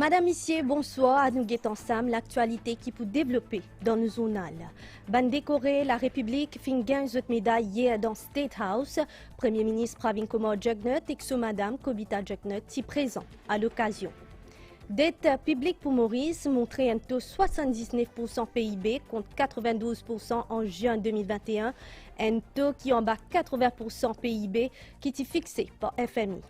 Madame, Monsieur, bonsoir. À nous guetter ensemble l'actualité qui peut développer dans nos journal. Ban décoré, la République fin gagne cette médaille hier dans State House. Premier ministre Pravin Kumar Jugnauth et Madame Kobita Jugnauth y présent à l'occasion. Dette publique pour Maurice montrait un taux 79% PIB contre 92% en juin 2021. Un taux qui en bat 80% PIB qui est fixé par FMI.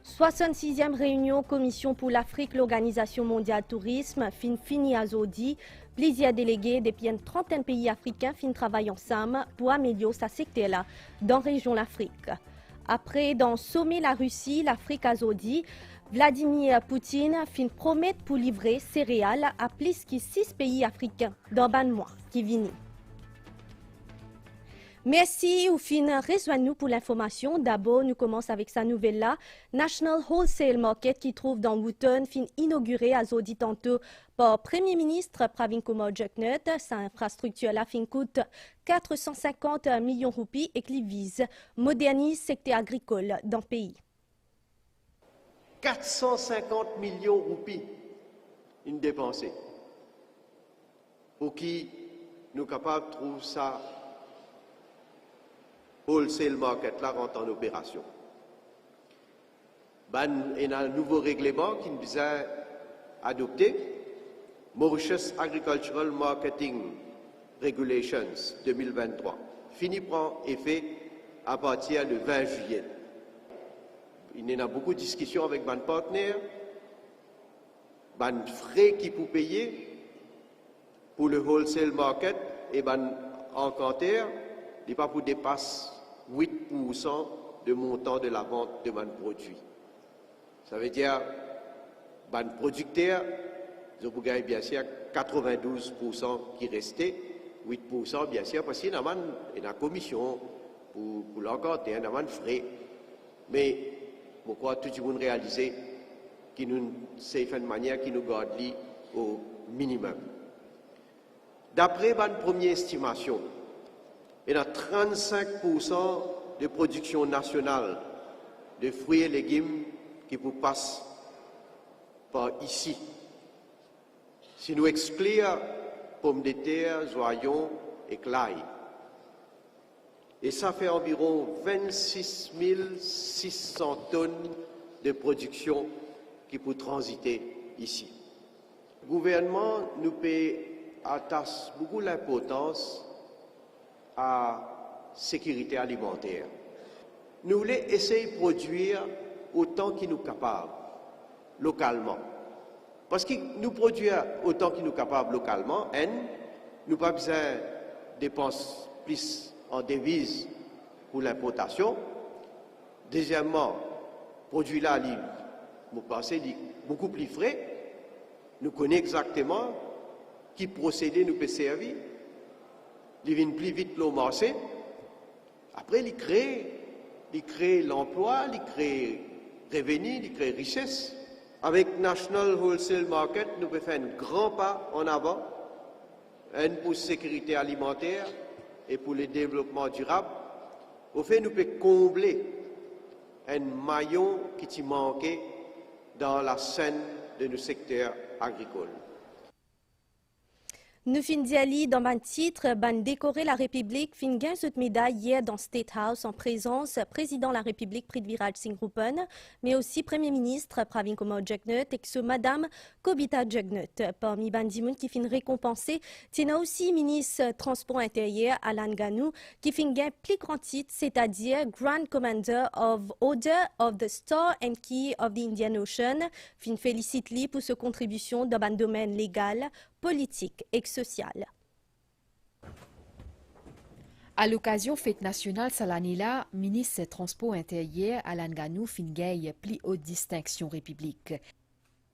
66e réunion Commission pour l'Afrique, l'Organisation mondiale tourisme, fini à Zodi. Plusieurs délégués depuis une trentaine de pays africains travaillent ensemble pour améliorer sa secteur-là dans la région l'Afrique. Après, dans sommet la Russie, l'Afrique à Zodi, Vladimir Poutine promet pour livrer céréales à plus que 6 pays africains dans le mois qui vient. Merci, ou fin, rejoignez-nous pour l'information. D'abord, nous commençons avec sa nouvelle-là. National Wholesale Market qui trouve dans Wooton, inauguré à Zodi tantôt par Premier ministre Pravin Kumar Jugnauth. Sa infrastructure-là coûte 450 millions de roupies et qui vise moderniser le secteur agricole dans le pays. 450 millions de roupies une dépensée. Pour qui nous sommes capables de trouver ça wholesale market là rentre en opération. Il y a un nouveau règlement qui nous a adopté, Mauritius Agricultural Marketing Regulations 2023, fini prend effet à partir du 20 juillet. Il y a beaucoup de discussions avec nos partenaires, les frais qui pour payer pour le wholesale market et les encantaires, il n'y a pas pour dépasser 8% de montant de la vente de nos produits. Ça veut dire que les producteurs, ils ont gagné bien sûr 92% qui restait, 8% bien sûr, parce qu'il y a une commission pour l'encantaire, il y a des frais. Mais je crois que tout le monde réalise que c'est une manière qui nous garde au minimum. D'après ma première estimation, il y a 35% de production nationale de fruits et légumes qui vous passent par ici. Si nous excluons pommes de terre, oignons et clay, et ça fait environ 26 600 tonnes de production qui peut transiter ici. Le gouvernement nous attache beaucoup l'importance à la sécurité alimentaire. Nous voulons essayer de produire autant qu'il nous est capable, localement. Parce que nous produisons autant qu'il nous est capable localement, nous n'avons pas besoin de dépenser plus en devises pour l'importation. Deuxièmement, produit là, vous pensez, beaucoup plus frais. Nous connaissons exactement qui procédé nous peut servir. Il vient plus vite le marché. Après, il crée l'emploi, il crée revenu, il crée richesse. Avec National Wholesale Market, nous pouvons faire un grand pas en avant, un pour la sécurité alimentaire et pour le développement durable. Au fait, nous pouvons combler un maillon qui manquait dans la scène de nos secteurs agricoles. Nous fin d'y dans un titre, décoré la République, fin gagne cette médaille hier dans State House en présence président de la République Prithviraj Singh Rupan, mais aussi Premier ministre Pravin Kumar Jugnauth et Madame Kobita Jugnauth. Parmi Bandimoun qui fin récompensé, tient aussi ministre Transport intérieur Alan Ganou qui fin gagne plus grand titre, c'est-à-dire Grand Commander of Order of the Star and Key of the Indian Ocean. Fin félicite lui pour sa contribution dans un domaine légal, politique et sociale. À l'occasion fête nationale Salanila, ministre Transport intérieur Alan Ganou fingaye plus haute distinction république.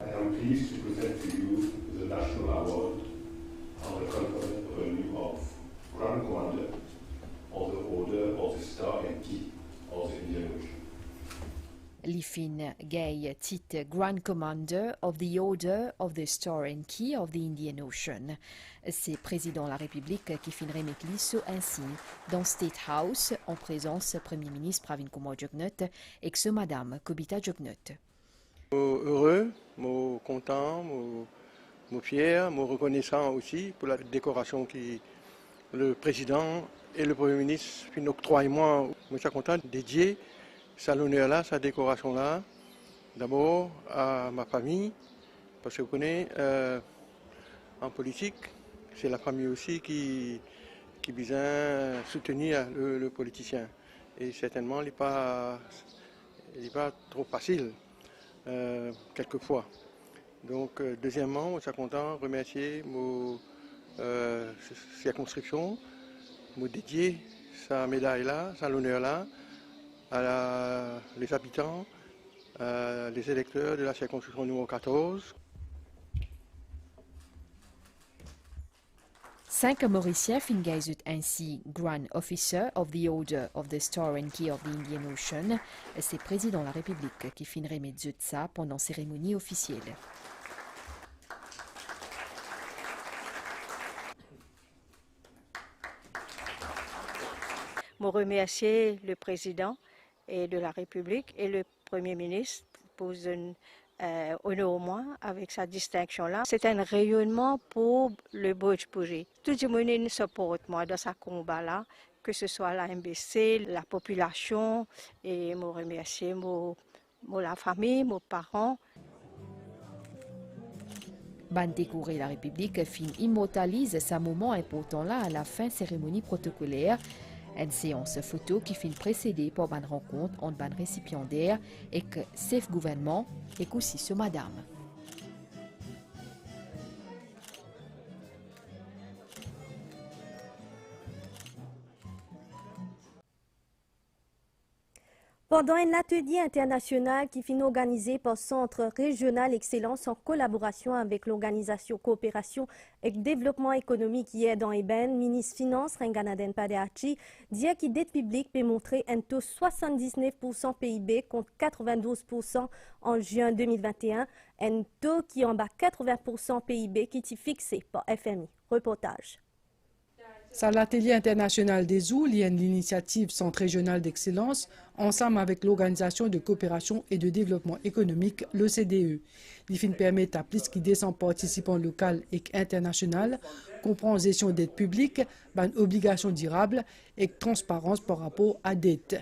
I am pleased to present to you the National Award on the conference of Grand Commander of the Order of the Star and Key of the Indian Ocean. Lifin Gay titre Grand Commander of the Order of the Star and Key of the Indian Ocean. C'est président de la République qui fin remettre ce insigne dans State House en présence Premier ministre Pravin Kumar Jugnauth et Madame Kobita Jugnauth. Heureux suis content, je suis fier, je suis reconnaissant aussi pour la décoration que le président et le Premier ministre ont octroyé moi. Je suis content de dédier cet honneur-là, cette décoration-là, d'abord à ma famille, parce que vous connaissez, en politique, c'est la famille aussi qui besoin soutenir le politicien. Et certainement, il n'est pas trop facile, quelquefois. Donc, deuxièmement, je suis content de remercier ma circonscription, me dédier sa médaille-là, sa l'honneur-là, à les habitants, les électeurs de la circonscription numéro 14. 5 Mauriciens fingaisent ainsi Grand Officer of the Order of the Star and Key of the Indian Ocean. C'est le président de la République qui finira de ça pendant cérémonie officielle. Je remercie le président de la République et le Premier ministre pour honneur au moins avec sa distinction-là. C'est un rayonnement pour le Bhojpuri. Tout le monde nous supporte moi dans ce combat-là, que ce soit la MBC, la population, et je remercie la famille, mes parents. Ban décoré la République fin immortalise ce moment important là à la fin cérémonie protocolaire. Une séance photo qui finit précédée par une rencontre entre ban récipiendaire et que chef gouvernement et aussi ce madame. Pendant un atelier international qui fut organisé par Centre Régional Excellence en collaboration avec l'Organisation Coopération et Développement Économique hier dans Eben, ministre Finances Renganaden Padeachi dit que dette publique peut montrer un taux 79% PIB contre 92% en juin 2021, un taux qui en bat 80% PIB qui est fixé par FMI. Reportage. C'est l'atelier international des eaux, l'initiative Centre régional d'excellence, ensemble avec l'Organisation de coopération et de développement économique, l'OCDE. L'IFIN permet à plus qui descend participants locaux et internationaux, comprend gestion d'aide publique, obligations durables et transparence par rapport à dette.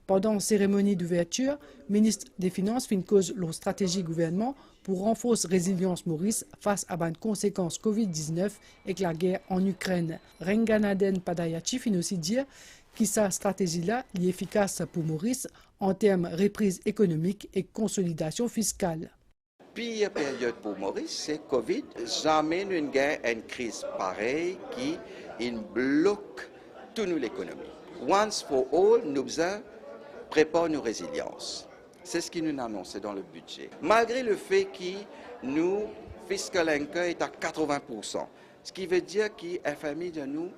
Pendant la cérémonie d'ouverture, le ministre des Finances fin cause leur stratégie gouvernement pour renforcer la résilience Maurice face à les conséquences Covid-19 et la guerre en Ukraine. Renganaden Padeachi fin aussi dire que sa stratégie-là est efficace pour Maurice en termes de reprise économique et consolidation fiscale. Pire période pour Maurice, c'est Covid. Jamais nous avons une crise pareille qui bloque toute l'économie. Once for all, nous avons préparé nos résiliences. C'est ce qui nous annonce dans le budget. Malgré le fait que nous, fiscal income est à 80%, ce qui veut dire que FMI de nous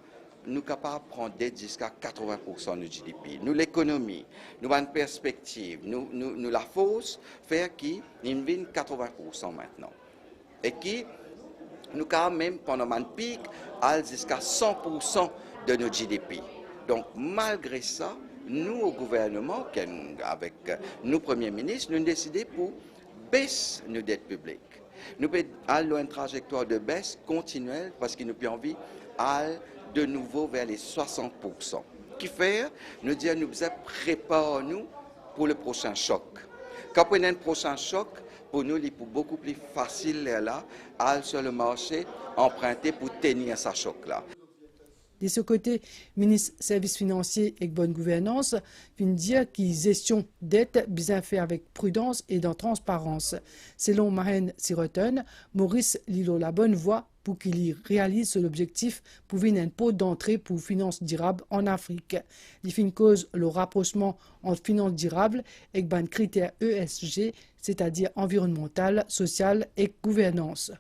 sommes capables de prendre dette jusqu'à 80% du GDP. Nous, l'économie, nous avons une perspective, nous la force, faire qu'il y ait 80% maintenant. Et qui nous quand même, pendant un pic, aller jusqu'à 100% de notre GDP. Donc, malgré ça, nous, au gouvernement, avec nous, Premier ministre, nous avons décidé pour baisser nos dettes publiques. Nous avons une trajectoire de baisse continuelle parce que nous avons envie d'aller de nouveau vers les 60%. Qui fait, nous disons, nous préparons-nous pour le prochain choc. Quand on a un prochain choc, pour nous, il est beaucoup plus facile là, aller sur le marché, emprunter pour tenir ce choc-là. De ce côté, le ministre des Services financiers et de bonne gouvernance vient dire que la gestion dette bien fait avec prudence et dans transparence. Selon Maren Siroten, Maurice Lilo la bonne voie pour qu'il réalise l'objectif pour une impôt d'entrée pour finances durables en Afrique. Il fait une cause le rapprochement entre finances durables et un critère ESG, c'est-à-dire environnemental, social et gouvernance.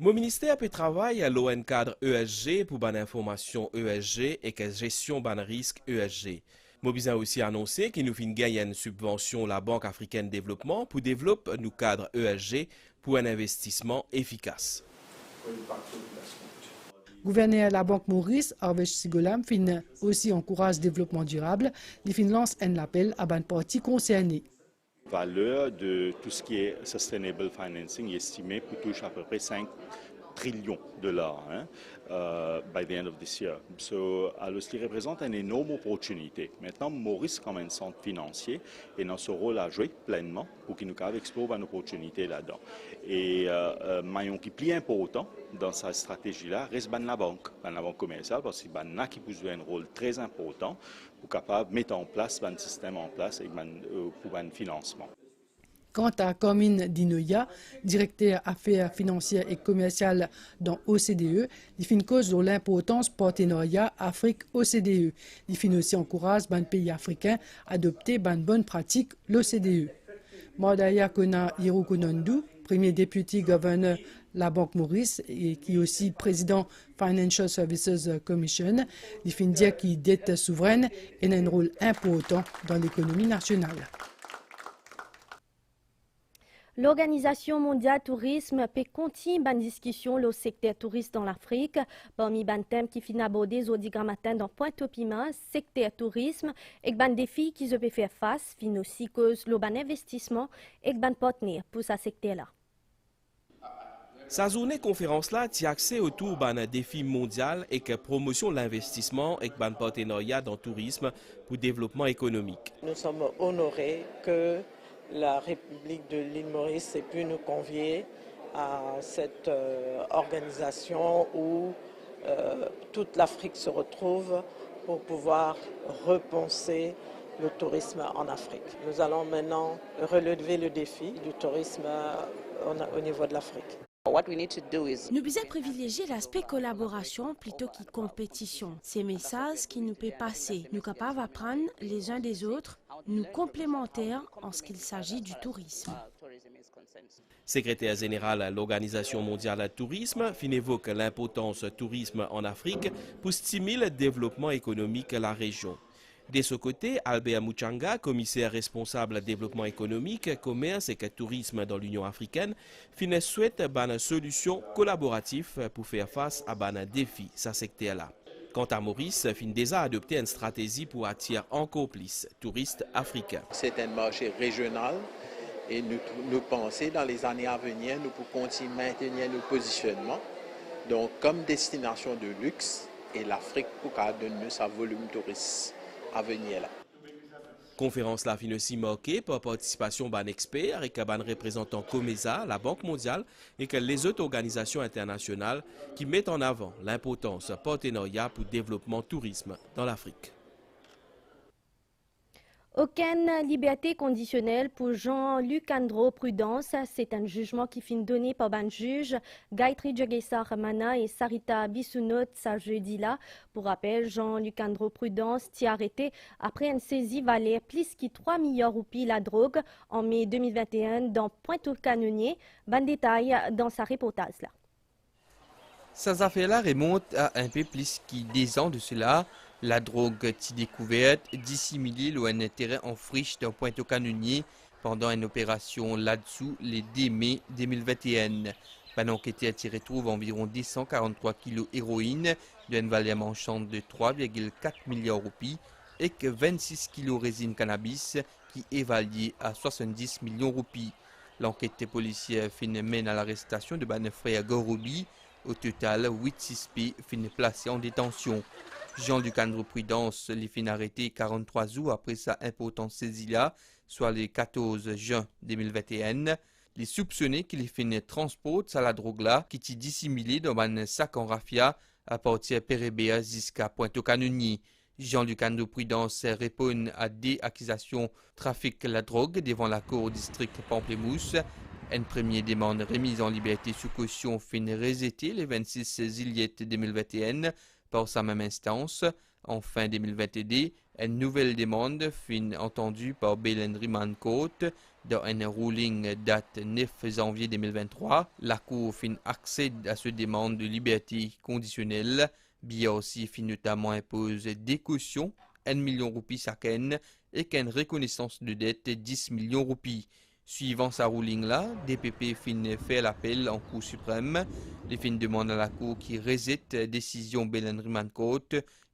Mon ministère peut travailler à l'ON cadre ESG pour bonne information ESG et que gestion bon risque ESG. Mon besoin aussi annoncé qu'il nous fin gagner une subvention la Banque africaine de développement pour développer nos cadres ESG pour un investissement efficace. Gouverneur de la Banque Maurice, Arvesh Sigolam, fin aussi encourage le développement durable. Il fin lance un appel à une partie concernée. La valeur de tout ce qui est sustainable financing est estimée pour toucher à peu près 5 trillions de dollars by the end of this year. Alors, ce qui représente une énorme opportunité. Maintenant, Maurice, comme un centre financier, est dans ce rôle à jouer pleinement pour qu'il nous explorer une opportunité là-dedans. Et maillon qui est plus important dans sa stratégie-là reste la banque commerciale, parce que c'est qui peut jouer un rôle très important pour capable de mettre en place un système en place et pour un financement. Quant à Carmine Dinoya, directeur affaires financières et commerciales dans OCDE, il fait une cause de l'importance partenariat Afrique-OCDE. Il fait aussi encourage les pays africains à adopter une bonne pratique l'OCDE. Mordaya Kona Hirokonondu, premier député gouverneur de la Banque Maurice et qui est aussi président Financial Services Commission, il fait dire que la dette souveraine a un rôle important dans l'économie nationale. L'Organisation mondiale tourisme peut continuer une discussion le secteur touriste dans l'Afrique. Parmi les thèmes qui finissent abordés aujourd'hui matin dans Pointe-au-Piment, secteur tourisme et les défis qui se peuvent faire face, fin aussi cause le bon investissement et les bons partenaires pour ce secteur-là. Sa journée conférence là tient accès autour d'un défi mondial et que promotion de l'investissement et un partenariat dans le tourisme pour le développement économique. Nous sommes honorés que la République de l'île Maurice ait pu nous convier à cette organisation où toute l'Afrique se retrouve pour pouvoir repenser le tourisme en Afrique. Nous allons maintenant relever le défi du tourisme au niveau de l'Afrique. Nous devons privilégier l'aspect collaboration plutôt que compétition. Ces messages qui nous peuvent passer, nous sommes capables d'apprendre les uns des autres, nous complémentaires en ce qu'il s'agit du tourisme. Secrétaire général de l'Organisation mondiale du tourisme évoque l'importance du tourisme en Afrique pour stimuler le développement économique de la région. De ce côté, Albert Muchanga, commissaire responsable du développement économique, commerce et tourisme dans l'Union africaine, souhaite une solution collaborative pour faire face à un défi, ce secteur-là. Quant à Maurice, fin déjà adopté une stratégie pour attirer encore plus de touristes africains. C'est un marché régional et nous pensons dans les années à venir, nous pouvons continuer à maintenir nos positionnements. Donc, comme destination de luxe, et l'Afrique pour donner sa volume touriste à venir là. Conférence là fin aussi marquée par participation d'un expert et d'un représentant COMESA, la Banque mondiale et que les autres organisations internationales qui mettent en avant l'importance du partenariat pour le développement du tourisme dans l'Afrique. Aucune liberté conditionnelle pour Jean-Luc Andro Prudence. C'est un jugement qui finit donné par un juge Gayatri Jogesar-Ramana et Sarita Bissounot ce jeudi-là. Pour rappel, Jean-Luc Andro Prudence t'y arrêté après une saisie valait plus que 3 millions de roupies la drogue en mai 2021 dans Pointe-au-Canonnier. Bon détail dans sa reportage là. Ces affaires-là remontent à un peu plus que 10 ans de cela. La drogue est découverte, dissimulée loin un terrain en friche dans Pointe-au-Canonnier pendant une opération là-dessous le 10 mai 2021. Pendant qu'était tiré trouve environ 243 kg héroïne d'une valeur marchande de 3,4 milliards de roupies et que 26 kg résine cannabis qui est évaluée à 70 millions de roupies. L'enquête policière mène à l'arrestation de Ban frère Gorobi. Au total, 8 suspects finissent placés en détention. Jean-Luc Andro Prudence les fin arrêté 43 jours après sa importante saisie-là, soit le 14 juin 2021. Les soupçonnés qu'il les fin transportent à la drogue-là, qui est dissimulée dans un sac en raffia à partir de Pérébéa jusqu'à Pointe-au-Canonnier. Jean-Luc Andro Prudence répond à des accusations trafic de la drogue devant la cour district Pamplemousse. Une première demande remise en liberté sous caution fin rejetée le 26 juillet 2021 par sa même instance. En fin 2022, une nouvelle demande fin entendue par Belen Remand Court dans un ruling date 9 janvier 2023. La Cour fin accède à cette demande de liberté conditionnelle. Bien aussi fin notamment impose des cautions, 1 million de roupies chacune et qu'une reconnaissance de dette 10 millions de roupies. Suivant sa ruling-là, DPP fin fait l'appel en Cour suprême. Les fin demandent à la Cour qui rejette décision Belen Remand Court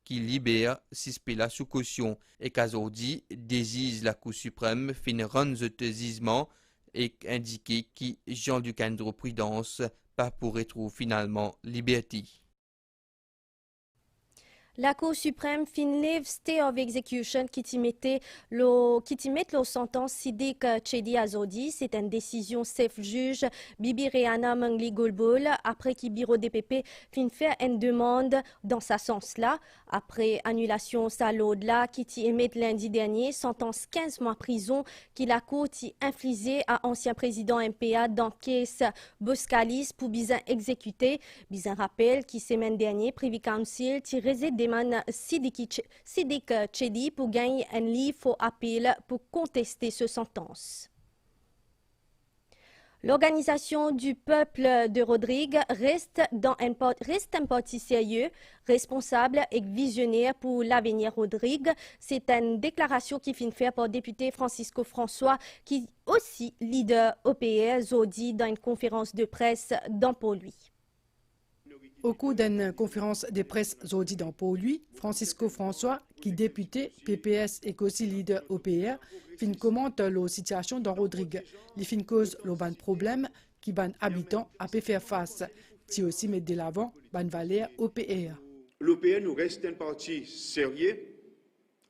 qui libère 6 pélas sous caution et qu'aujourd'hui désise la Cour suprême fin rendre jugement et indiquer qui Jean du Candro Prudence pas pour retrouver finalement liberté. La Cour suprême fin lève stay of execution qui met le sentence Sidik Chedi Azodi. C'est une décision chef juge Bibi Reana Mangli Golbol après que bureau DPP fin faire une demande dans ce sens-là. Après annulation salode-là qui émet lundi dernier, sentence 15 mois prison qui la Cour infligée à ancien président MPA dans caisse Boscalis pour bizarre exécuté. Bizarre rappel qui semaine dernière Privy Council réside des Sidik Chedi pour gagner un livre pour appel pour contester cette sentence. L'organisation du peuple de Rodrigue reste un parti sérieux, responsable et visionnaire pour l'avenir Rodrigue. C'est une déclaration qui finit faire par le député Francisco François, qui est aussi leader OPR, Zodi, dans une conférence de presse dans Port-Louis. Au cours d'une conférence de presse jeudi dans Port-Louis, Francisco François, qui est député PPS et aussi leader OPR, fin commente la situation dans Rodrigue. Il fin cause le ban problème qui ban habitants a pu faire face. Qui aussi met de l'avant ban valeur OPR. L'OPR nous reste un parti sérieux,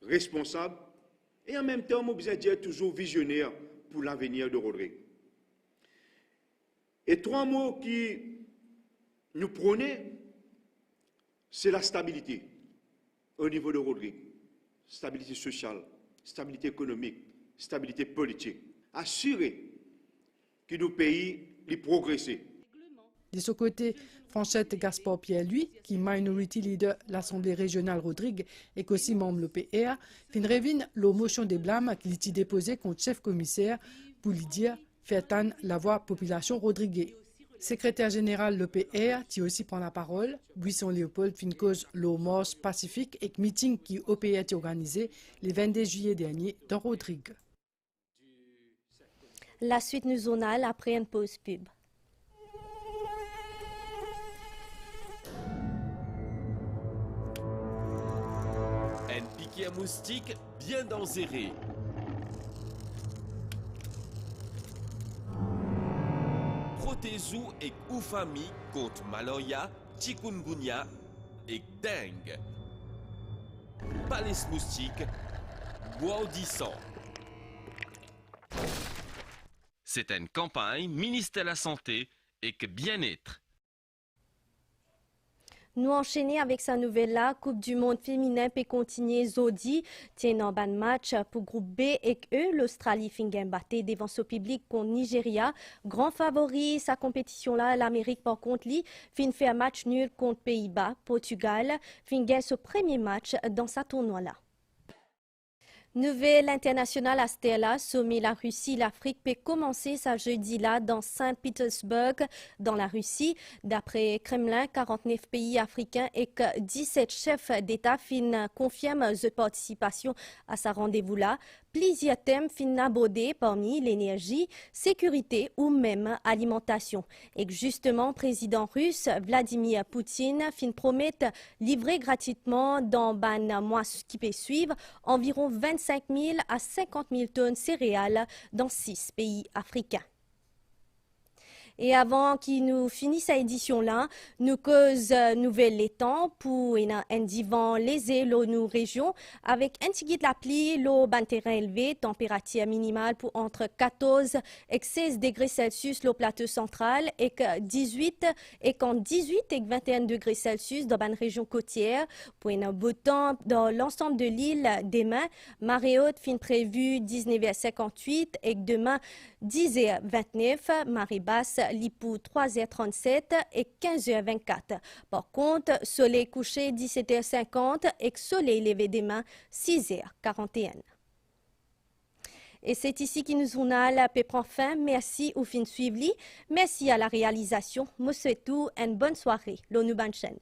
responsable et en même temps, toujours visionnaire pour l'avenir de Rodrigue. Et trois mots qui nous prôner, c'est la stabilité au niveau de Rodrigue. Stabilité sociale, stabilité économique, stabilité politique. Assurer que nos pays les progresser. De ce côté, Franchette Gaspard-Pierre, lui, qui est minority leader de l'Assemblée régionale Rodrigue et aussi membre de l'OPR, fin revine la motion de blâme qu'il a déposée contre le chef commissaire pour lui dire faire taire la voix population rodriguée. Secrétaire général de l'OPR, qui aussi prend la parole, Buisson Léopold fin cause le mors pacifique et meeting qui OPR a organisé le 22 juillet dernier dans Rodrigue. La suite nous zonale après une pause pub. Un piquet à moustique bien dangereux. Protégez-vous et ou famille contre malaria, chikungunya et dengue. Pas les moustiques, bois du sang. C'est une campagne ministère de la Santé et que bien-être. Nous enchaîner avec sa nouvelle-là, Coupe du monde féminin peut continuer Zodi. Tient en bas de match pour groupe B et E, l'Australie finit battre devant son public contre Nigeria. Grand favori, sa compétition-là, l'Amérique par contre, lui, fin fait un match nul contre Pays-Bas, Portugal, fin gagne son premier match dans sa tournoi-là. Nouvelle internationale à Stella, sommet la Russie, l'Afrique peut commencer sa jeudi-là dans Saint-Pétersbourg, dans la Russie. D'après Kremlin, 49 pays africains et que 17 chefs d'État confirment leur participation à sa rendez-vous-là. Plusieurs thèmes fin abordés parmi l'énergie, sécurité ou même alimentation. Et que justement, président russe Vladimir Poutine fin promet livrer gratuitement dans le mois qui peut suivre environ 25 000 à 50 000 tonnes céréales dans 6 pays africains. Et avant qu'il nous finisse cette édition-là, nous cause nouvelle les temps pour un divan lésé nos régions avec un petit guide l'appli, l'eau ban terrain élevé, température minimale pour entre 14 et 16 degrés Celsius le plateau central et que 18 et 21 degrés Celsius dans la région côtière. Pour un beau temps dans l'ensemble de l'île demain, marée haute fin prévue 19h58 et demain 10h29, marée basse Lipou 3h37 et 15h24. Par contre, soleil couché 17h50 et soleil levé demain 6h41. Et c'est ici que nous journal peut prendre fin. Merci au fin suivi. Merci à la réalisation. Moi souhaite une bonne soirée. L'ONU bonne chaîne.